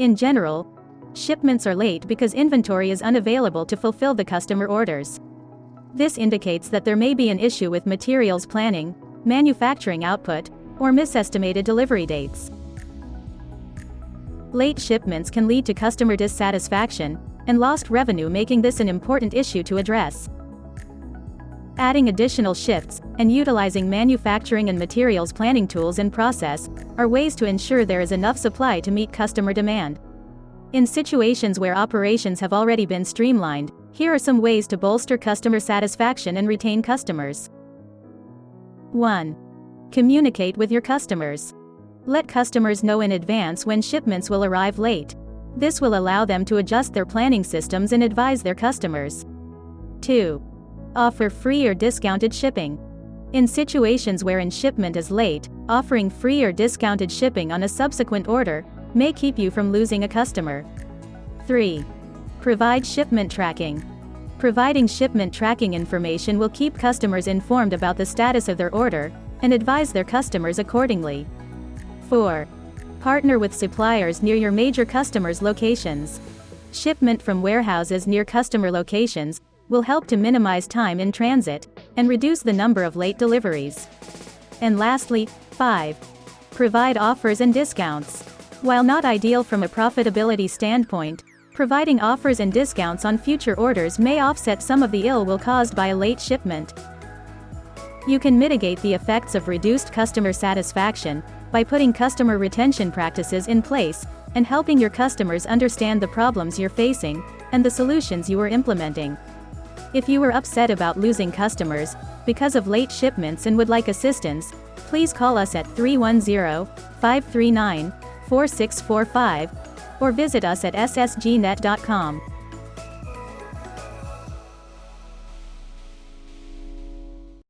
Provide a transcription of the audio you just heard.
In general, shipments are late because inventory is unavailable to fulfill the customer orders. This indicates that there may be an issue with materials planning, manufacturing output, or misestimated delivery dates. Late shipments can lead to customer dissatisfaction and lost revenue, making this an important issue to address. Adding additional shifts and utilizing manufacturing and materials planning tools and process are ways to ensure there is enough supply to meet customer demand. In situations where operations have already been streamlined, here are some ways to bolster customer satisfaction and retain customers. 1. Communicate with your customers. Let customers know in advance when shipments will arrive late. This will allow them to adjust their planning systems and advise their customers. 2. Offer free or discounted shipping. In situations wherein shipment is late, offering free or discounted shipping on a subsequent order may keep you from losing a customer. 3. Provide shipment tracking. Providing shipment tracking information will keep customers informed about the status of their order and advise their customers accordingly. 4. Partner with suppliers near your major customers' locations. Shipment from warehouses near customer locations will help to minimize time in transit and reduce the number of late deliveries. And lastly, 5. Provide offers and discounts. While not ideal from a profitability standpoint, providing offers and discounts on future orders may offset some of the ill will caused by a late shipment. You can mitigate the effects of reduced customer satisfaction by putting customer retention practices in place and helping your customers understand the problems you're facing and the solutions you are implementing. If you were upset about losing customers because of late shipments and would like assistance, please call us at 310-539-4645 or visit us at ssgnet.com.